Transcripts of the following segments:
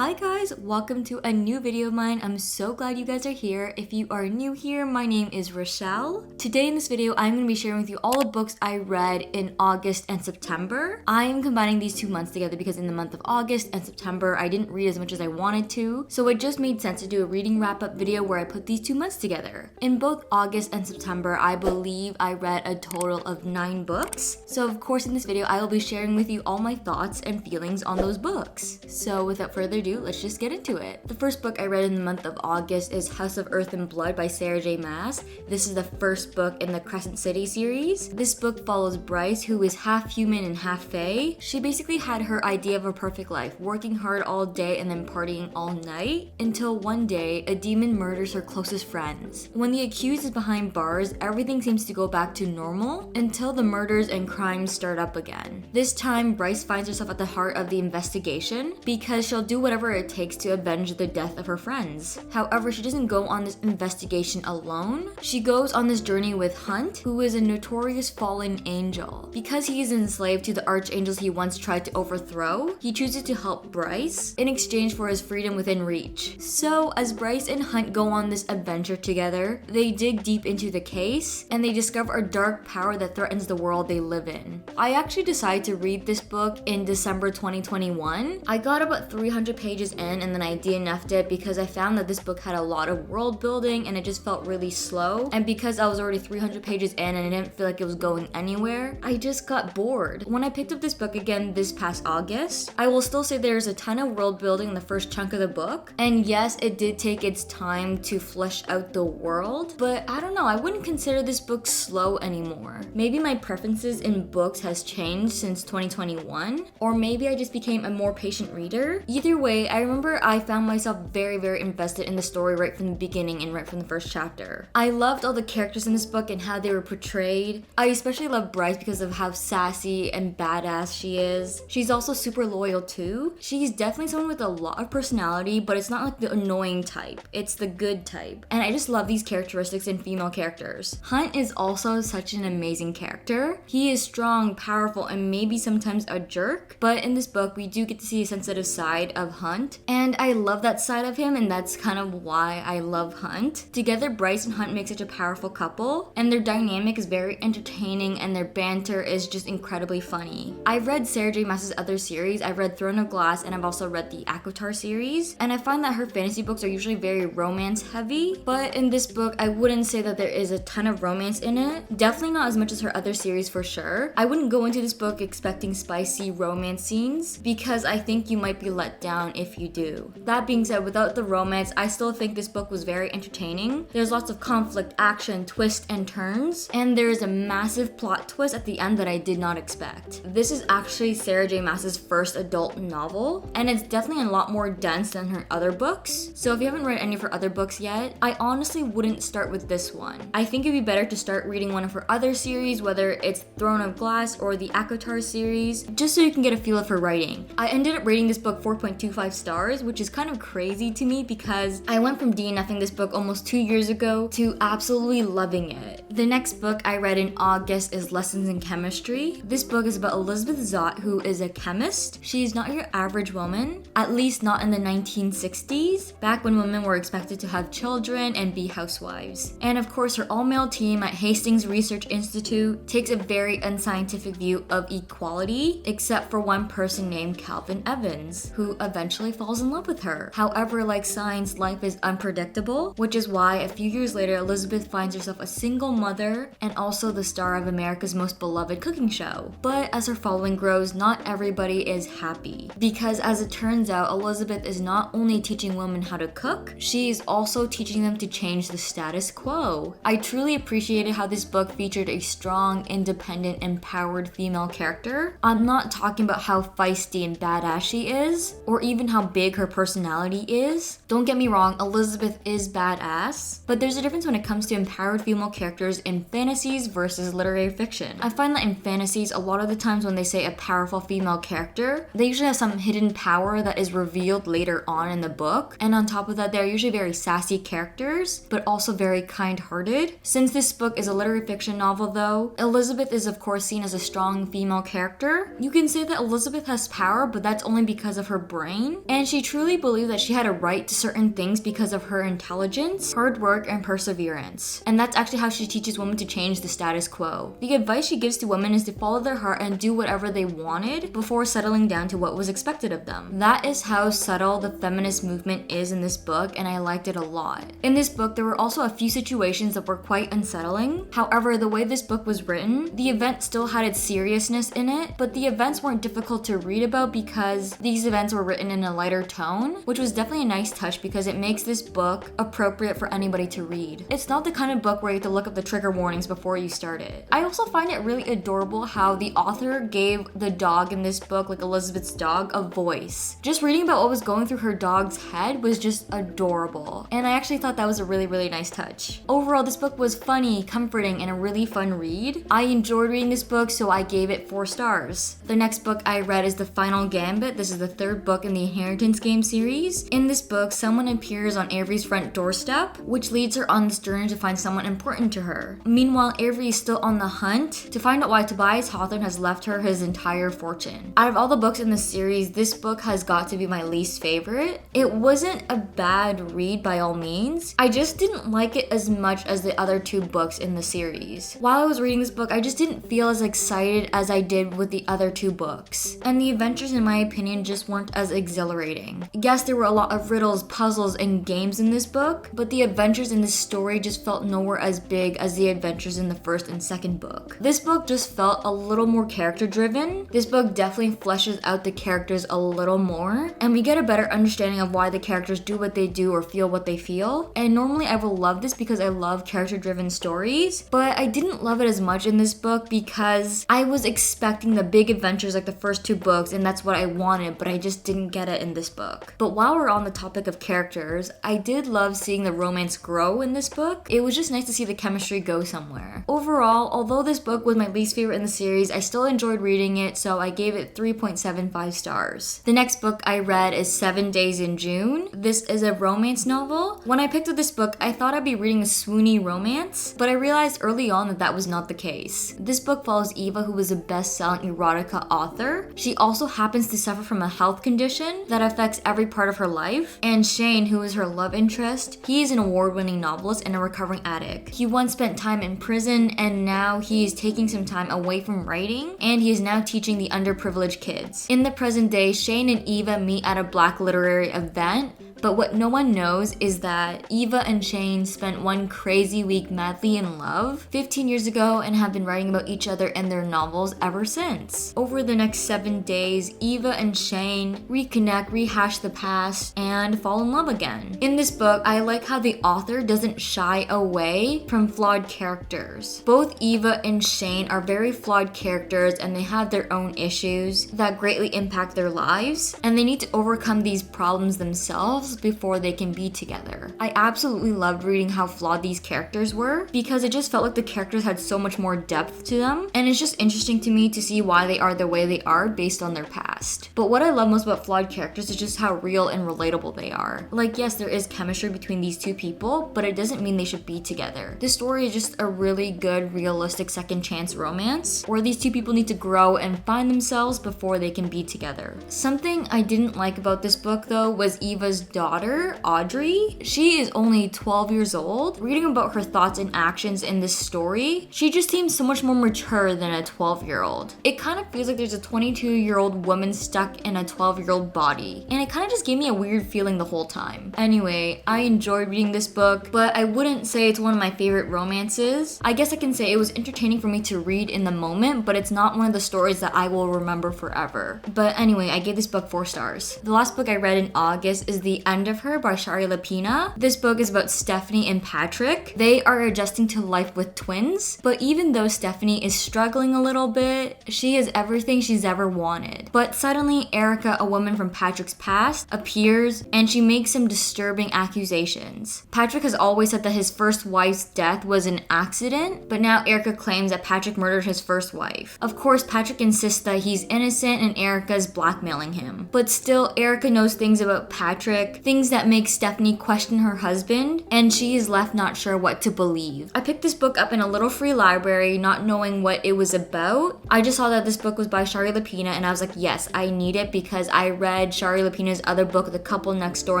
Hi guys, welcome to a new video of mine. I'm so glad you guys are here. If you are new here, my name is Rachelle. Today in this video, I'm going to be sharing with you all the books I read in August and September. I am combining these 2 months together because in the month of August and September, I didn't read as much as I wanted to, so it just made sense to do a reading wrap-up video where I put these 2 months together. In both August and September, I believe I read a total of 9 books. So of course in this video, I will be sharing with you all my thoughts and feelings on those books. So without further ado, let's just get into it. The first book I read in the month of August is House of Earth and Blood by Sarah J. Maas. This is the first book in the Crescent City series. This book follows Bryce, who is half human and half fae. She basically had her idea of a perfect life, working hard all day and then partying all night, until one day a demon murders her closest friends. When the accused is behind bars, everything seems to go back to normal until the murders and crimes start up again. This time, Bryce finds herself at the heart of the investigation because she'll do whatever it takes to avenge the death of her friends. However, she doesn't go on this investigation alone. She goes on this journey with Hunt, who is a notorious fallen angel. Because he is enslaved to the archangels he once tried to overthrow, he chooses to help Bryce in exchange for his freedom within reach. So, as Bryce and Hunt go on this adventure together, they dig deep into the case and they discover a dark power that threatens the world they live in. I actually decided to read this book in December 2021. I got about 300 pages in and then I DNF'd it because I found that this book had a lot of world building and it just felt really slow. And because I was already 300 pages in and I didn't feel like it was going anywhere, I just got bored. When I picked up this book again this past August, I will still say there's a ton of world building in the first chunk of the book. And yes, it did take its time to flesh out the world, but I don't know, I wouldn't consider this book slow anymore. Maybe my preferences in books has changed since 2021, or maybe I just became a more patient reader. Either way, I remember I found myself very invested in the story right from the beginning and right from the first chapter. I loved all the characters in this book and how they were portrayed. I especially love Bryce because of how sassy and badass she is. She's also super loyal too. She's definitely someone with a lot of personality, but it's not like the annoying type. It's the good type. And I just love these characteristics in female characters. Hunt is also such an amazing character. He is strong, powerful, and maybe sometimes a jerk, but in this book we do get to see a sensitive side of Hunt, and I love that side of him, and that's kind of why I love Hunt. Together, Bryce and Hunt make such a powerful couple, and their dynamic is very entertaining and their banter is just incredibly funny. I've read Sarah J. Maas's other series. I've read Throne of Glass and I've also read the ACOTAR series, and I find that her fantasy books are usually very romance heavy, but in this book I wouldn't say that there is a ton of romance in it. Definitely not as much as her other series for sure. I wouldn't go into this book expecting spicy romance scenes because I think you might be let down if you do. That being said, without the romance, I still think this book was very entertaining. There's lots of conflict, action, twists, and turns, and there is a massive plot twist at the end that I did not expect. This is actually Sarah J. Maas's first adult novel, and it's definitely a lot more dense than her other books. So if you haven't read any of her other books yet, I honestly wouldn't start with this one. I think it'd be better to start reading one of her other series, whether it's Throne of Glass or the ACOTAR series, just so you can get a feel of her writing. I ended up rating this book 4.25 stars, which is kind of crazy to me because I went from DNFing this book almost 2 years ago to absolutely loving it. The next book I read in August is Lessons in Chemistry. This book is about Elizabeth Zott, who is a chemist. She is not your average woman, at least not in the 1960s, back when women were expected to have children and be housewives. And of course, her all-male team at Hastings Research Institute takes a very unscientific view of equality, except for one person named Calvin Evans, who eventually falls in love with her. However, like science, life is unpredictable, which is why a few years later, Elizabeth finds herself a single mother and also the star of America's most beloved cooking show. But as her following grows, not everybody is happy, because as it turns out, Elizabeth is not only teaching women how to cook, she is also teaching them to change the status quo. I truly appreciated how this book featured a strong, independent, empowered female character. I'm not talking about how feisty and badass she is, or even how big her personality is. Don't get me wrong, Elizabeth is badass, but there's a difference when it comes to empowered female characters characters in fantasies versus literary fiction. I find that in fantasies, a lot of the times when they say a powerful female character, they usually have some hidden power that is revealed later on in the book. And on top of that, they're usually very sassy characters, but also very kind-hearted. Since this book is a literary fiction novel though, Elizabeth is of course seen as a strong female character. You can say that Elizabeth has power, but that's only because of her brain. And she truly believed that she had a right to certain things because of her intelligence, hard work, and perseverance. And that's actually how she teaches women to change the status quo. The advice she gives to women is to follow their heart and do whatever they wanted before settling down to what was expected of them. That is how subtle the feminist movement is in this book, and I liked it a lot. In this book, there were also a few situations that were quite unsettling. However, the way this book was written, the event still had its seriousness in it, but the events weren't difficult to read about because these events were written in a lighter tone, which was definitely a nice touch because it makes this book appropriate for anybody to read. It's not the kind of book where you have to look up the trigger warnings before you start it. I also find it really adorable how the author gave the dog in this book, like Elizabeth's dog, a voice. Just reading about what was going through her dog's head was just adorable, and I actually thought that was a really nice touch. Overall, this book was funny, comforting, and a really fun read. I enjoyed reading this book, so I gave it 4 stars. The next book I read is The Final Gambit. This is the 3rd book in the Inheritance game series. In this book, someone appears on Avery's front doorstep, which leads her on this journey to find someone important to her. Meanwhile, Avery is still on the hunt to find out why Tobias Hawthorne has left her his entire fortune. Out of all the books in the series, this book has got to be my least favorite. It wasn't a bad read by all means. I just didn't like it as much as the other 2 books in the series. While I was reading this book, I just didn't feel as excited as I did with the other 2 books. And the adventures, in my opinion, just weren't as exhilarating. Yes, there were a lot of riddles, puzzles, and games in this book, but the adventures in this story just felt nowhere as big as the adventures in the 1st and 2nd book. This book just felt a little more character driven. This book definitely fleshes out the characters a little more, and we get a better understanding of why the characters do what they do or feel what they feel. And normally I will love this because I love character driven stories, but I didn't love it as much in this book because I was expecting the big adventures like the first 2 books, and that's what I wanted, but I just didn't get it in this book. But while we're on the topic of characters, I did love seeing the romance grow in this book. It was just nice to see the chemistry go somewhere. Overall, although this book was my least favorite in the series, I still enjoyed reading it, so I gave it 3.75 stars. The next book I read is 7 Days in June. This is a romance novel. When I picked up this book, I thought I'd be reading a swoony romance, but I realized early on that that was not the case. This book follows Eva, who is a best-selling erotica author. She also happens to suffer from a health condition that affects every part of her life. And Shane, who is her love interest, he is an award-winning novelist and a recovering addict. He once spent time in prison, and now he is taking some time away from writing, and he is now teaching the underprivileged kids. In the present day, Shane and Eva meet at a Black literary event, but what no one knows is that Eva and Shane spent one crazy week madly in love 15 years ago and have been writing about each other in their novels ever since. Over the next 7 days, Eva and Shane reconnect, rehash the past, and fall in love again. In this book, I like how the author doesn't shy away from flawed characters. Both Eva and Shane are very flawed characters, and they have their own issues that greatly impact their lives, and they need to overcome these problems themselves before they can be together. I absolutely loved reading how flawed these characters were because it just felt like the characters had so much more depth to them, and it's just interesting to me to see why they are the way they are based on their past. But what I love most about flawed characters is just how real and relatable they are. Like, yes, there is chemistry between these 2 people, but it doesn't mean they should be together. This story is just a really good, realistic second chance romance where these 2 people need to grow and find themselves before they can be together. Something I didn't like about this book though was Eva's daughter, Audrey. She is only 12 years old. Reading about her thoughts and actions in this story, she just seems so much more mature than a 12-year-old. It kind of feels like there's a 22-year-old woman stuck in a 12-year-old body, and it kind of just gave me a weird feeling the whole time. Anyway, I enjoyed reading this book, but I wouldn't say it's one of my favorite romances. I guess I can say it was entertaining for me to read in the moment, but it's not one of the stories that I will remember forever. But anyway, I gave this book 4 stars. The last book I read in August is The End of Her by Shari Lapina. This book is about Stephanie and Patrick. They are adjusting to life with twins, but even though Stephanie is struggling a little bit, she is everything she's ever wanted. But suddenly, Erica, a woman from Patrick's past, appears and she makes some disturbing accusations. Patrick has always said that his first wife's death was was an accident, but now Erica claims that Patrick murdered his first wife. Of course, Patrick insists that he's innocent and Erica's blackmailing him. But still, Erica knows things about Patrick, things that make Stephanie question her husband, and she is left not sure what to believe. I picked this book up in a little free library, not knowing what it was about. I just saw that this book was by Shari Lapina, and I was like, yes, I need it because I read Shari Lapina's other book, The Couple Next Door,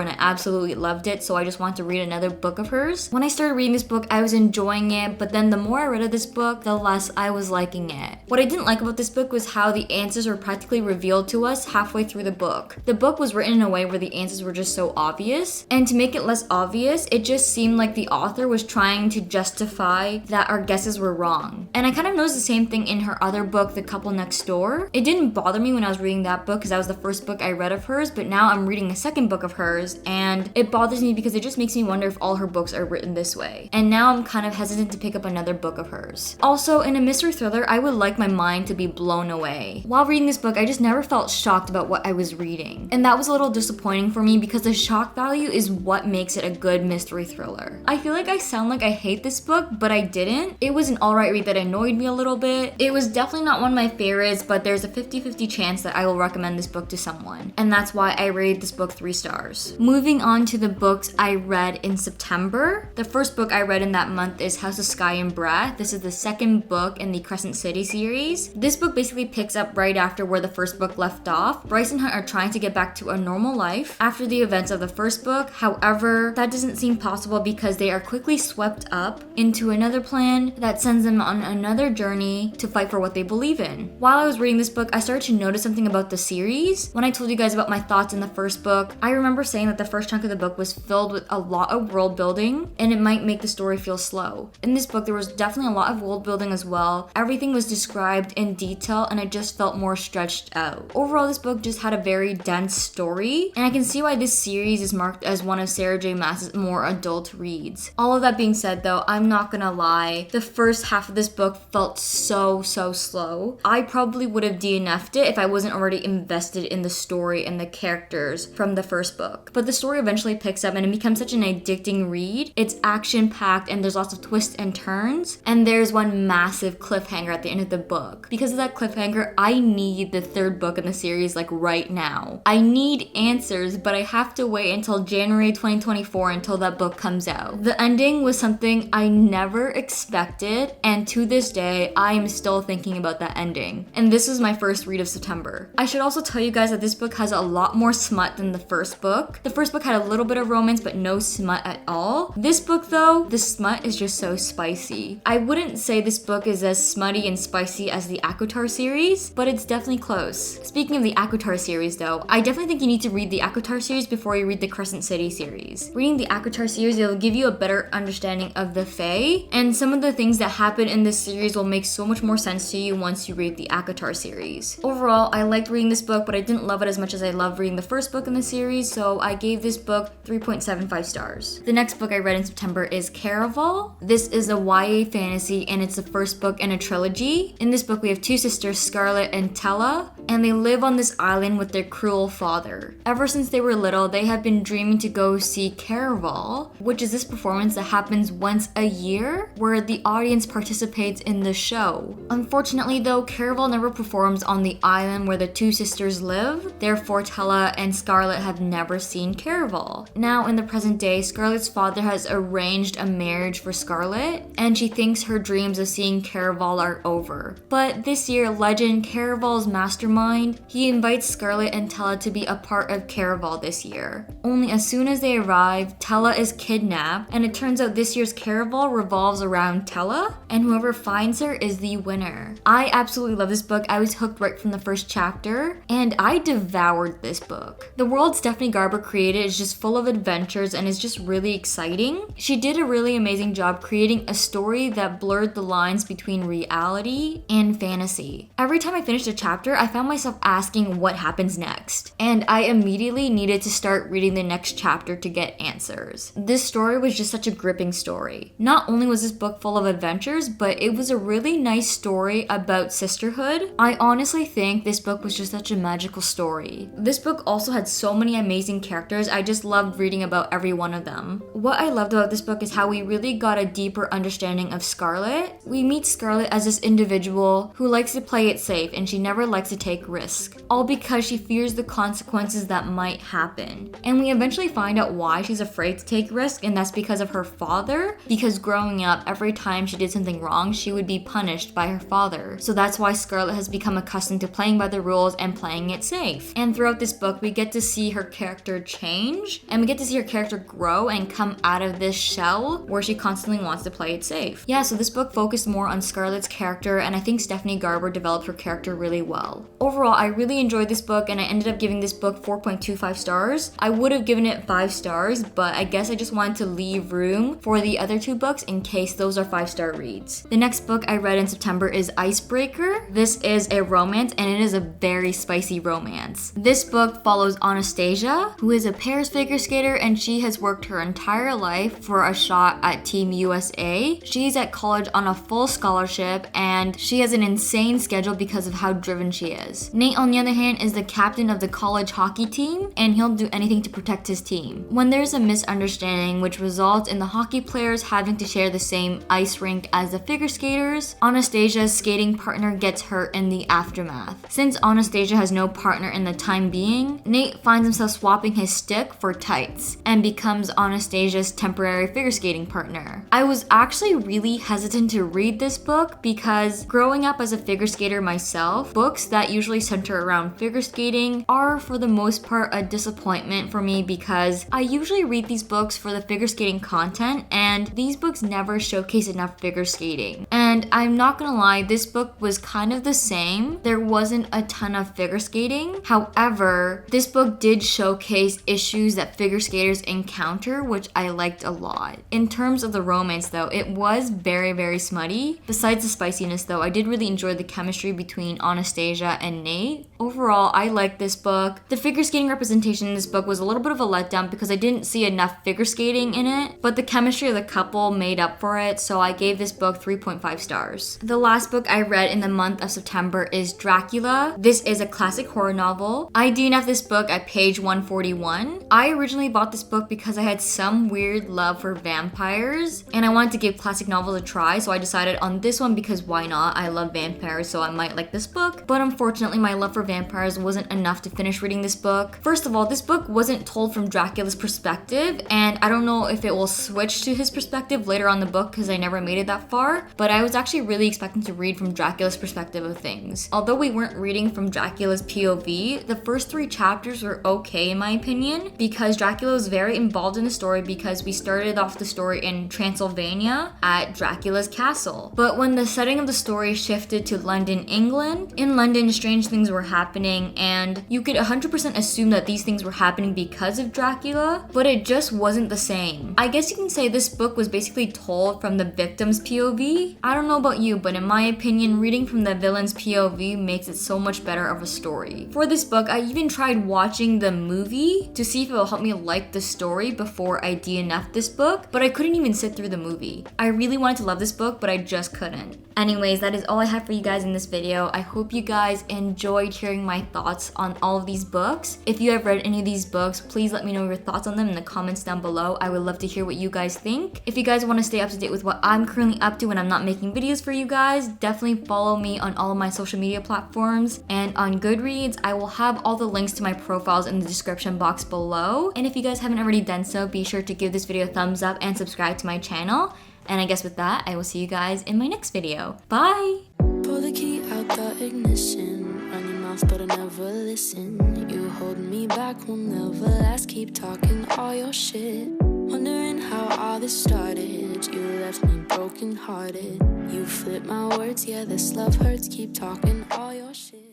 and I absolutely loved it, so I just want to read another book of hers. When I started reading this book, I was enjoying it, but then the more I read of this book, the less I was liking it. What I didn't like about this book was how the answers were practically revealed to us halfway through the book. The book was written in a way where the answers were just so obvious, and to make it less obvious, it just seemed like the author was trying to justify that our guesses were wrong. And I kind of noticed the same thing in her other book, The Couple Next Door. It didn't bother me when I was reading that book because that was the first book I read of hers, but now I'm reading a second book of hers, and it bothers me because it just makes me wonder if all her books are written this way. And now I'm kind of hesitant to pick up another book of hers. Also, in a mystery thriller, I would like my mind to be blown away. While reading this book, I just never felt shocked about what I was reading. And that was a little disappointing for me because the shock value is what makes it a good mystery thriller. I feel like I sound like I hate this book, but I didn't. It was an alright read that annoyed me a little bit. It was definitely not one of my favorites, but there's a 50-50 chance that I will recommend this book to someone. And that's why I rated this book 3 stars. Moving on to the books I read in September. The first book I read in that month is House of Sky and Brat. This is the second book in the Crescent City series. This book basically picks up right after where the first book left off. Bryce and Hunt are trying to get back to a normal life after the events of the first book. However, that doesn't seem possible because they are quickly swept up into another plan that sends them on another journey to fight for what they believe in. While I was reading this book, I started to notice something about the series. When I told you guys about my thoughts in the first book, I remember saying that the first chunk of the book was filled with a lot of world building and it might make the story feel slow. In this book, there was definitely a lot of world building as well. Everything was described in detail and it just felt more stretched out. Overall, this book just had a very dense story, and I can see why this series is marked as one of Sarah J. Maas's more adult reads. All of that being said though, I'm not gonna lie, the first half of this book felt so slow. I probably would have DNF'd it if I wasn't already invested in the story and the characters from the first book. But the story eventually picks up and it becomes such an addicting read. It's action-packed and there's lots of twists and turns, and there's one massive cliffhanger at the end of the book. Because of that cliffhanger, I need the third book in the series like right now. I need answers, but I have to wait until January 2024 until that book comes out. The ending was something I never expected, and to this day, I am still thinking about that ending. And this was my first read of September. I should also tell you guys that this book has a lot more smut than the first book. The first book had a little bit of romance, but no smut at all. This book though, the smut is just so spicy. I wouldn't say this book is as smutty and spicy as the ACOTAR series, but it's definitely close. Speaking of the ACOTAR series though, I definitely think you need to read the ACOTAR series before you read the Crescent City series. Reading the ACOTAR series, it'll give you a better understanding of the Fae, and some of the things that happen in this series will make so much more sense to you once you read the ACOTAR series. Overall, I liked reading this book, but I didn't love it as much as I loved reading the first book in the series, so I gave this book 3.75 stars. The next book I read in September is Caraval. This is a YA fantasy, and it's the first book in a trilogy. In this book, we have two sisters, Scarlett and Tella, and they live on this island with their cruel father. Ever since they were little, they have been dreaming to go see Caraval, which is this performance that happens once a year, where the audience participates in the show. Unfortunately though, Caraval never performs on the island where the two sisters live, therefore Tella and Scarlett have never seen Caraval. Now in the present day, Scarlett's father has arranged a marriage for Scarlett, and she thinks her dreams of seeing Caraval are over. But this year, legend Caraval's mastermind, he invites Scarlett and Tella to be a part of Caraval this year. Only as soon as they arrive, Tella is kidnapped, and it turns out this year's Caraval revolves around Tella, and whoever finds her is the winner. I absolutely love this book. I was hooked right from the first chapter, and I devoured this book. The world Stephanie Garber created is just full of adventures and is just really exciting. She did a really amazing job creating a story that blurred the lines between reality and fantasy. Every time I finished a chapter, I found myself asking what happens next. And I immediately needed to start reading the next chapter to get answers. This story was just such a gripping story. Not only was this book full of adventures, but it was a really nice story about sisterhood. I honestly think this book was just such a magical story. This book also had so many amazing characters. I just loved reading about every one of them. What I loved about this book is how we really got a deeper understanding of Scarlet. We meet Scarlet as this individual who likes to play it safe and she never likes to take risks, all because she fears the consequences that might happen. And we eventually find out why she's afraid to take risks, and that's because of her father, because growing up, every time she did something wrong, she would be punished by her father. So that's why Scarlet has become accustomed to playing by the rules and playing it safe. And throughout this book, we get to see her character change, and we get to see her character grow and come out of this shell where she constantly wants to play it safe. Yeah, so this book focused more on Scarlet's character, and I think Stephanie Garber developed her character really well. Overall, I really enjoyed this book, and I ended up giving this book 4.25 stars. I would have given it 5 stars, but I guess I just wanted to leave room for the other 2 books in case those are 5-star reads. The next book I read in September is Icebreaker. This is a romance, and it is a very spicy romance. This book follows Anastasia, who is a Paris figure skater, and she has worked her entire life for a shot at Team USA. She's at college on a full scholarship, and she has an insane schedule because of how driven she is. Nate, on the other hand, is the captain of the college hockey team, and he'll do anything to protect his team. When there's a misunderstanding which results in the hockey players having to share the same ice rink as the figure skaters, Anastasia's skating partner gets hurt in the aftermath. Since Anastasia has no partner in the time being, Nate finds himself swapping his stick for tights and becomes Anastasia's temporary figure skating partner. I was actually really hesitant to read this book because growing up as a figure skater myself, books that usually center around figure skating are for the most part a disappointment for me because I usually read these books for the figure skating content, and these books never showcase enough figure skating. And I'm not gonna lie, this book was kind of the same. There wasn't a ton of figure skating. However, this book did showcase issues that figure skaters encounter, which I liked a lot. In terms of the romance though, it was very, very smutty. Besides the spiciness though, I did really enjoy the chemistry between Anastasia and Nate. Overall, I liked this book. The figure skating representation in this book was a little bit of a letdown because I didn't see enough figure skating in it, but the chemistry of the couple made up for it, so I gave this book 3.5 stars. The last book I read in the month of September is Dracula. This is a classic horror novel. I DNF'd this book at page 141. I originally bought this book because I had some weird love for vampires, and I wanted to give classic novels a try, so I decided on this one because why not? I love vampires, so I might like this book. But unfortunately, my love for vampires wasn't enough to finish reading this book. First of all, this book wasn't told from Dracula's perspective, and I don't know if it will switch to his perspective later on in the book because I never made it that far, but I was actually really expecting to read from Dracula's perspective of things. Although we weren't reading from Dracula's POV, the first 3 chapters were okay in my opinion because Dracula was very involved in the story because we started off the story in Transylvania at Dracula's castle. But when the setting of the story shifted to London, England, in London strange things were happening, and you could 100% assume that these things were happening because of Dracula, but it just wasn't the same. I guess you can say this book was basically told from the victim's POV. I don't know about you, but in my opinion, reading from the villain's POV makes it so much better of a story. For this book, I even tried watching the movie to see if it will help me like the story before I DNF'd this book, but I couldn't even sit through the movie. I really wanted to love this book, but I just couldn't. Anyways, that is all I have for you guys in this video. I hope you guys enjoyed hearing my thoughts on all of these books. If you have read any of these books, please let me know your thoughts on them in the comments down below. I would love to hear what you guys think. If you guys want to stay up to date with what I'm currently up to when I'm not making videos for you guys, definitely follow me on all of my social media platforms. And on Goodreads, I will have all the links to my profiles in the description box below. And if you guys haven't already done so, be sure to give this video a thumbs up and subscribe to my channel. And I guess with that, I will see you guys in my next video. Bye! Pull the key out the ignition. Run your mouth, but I never listen. You hold me back, will never last. Keep talking all your shit. Wondering how all this started. You left me broken hearted. You flip my words, yeah, this love hurts. Keep talking all your shit.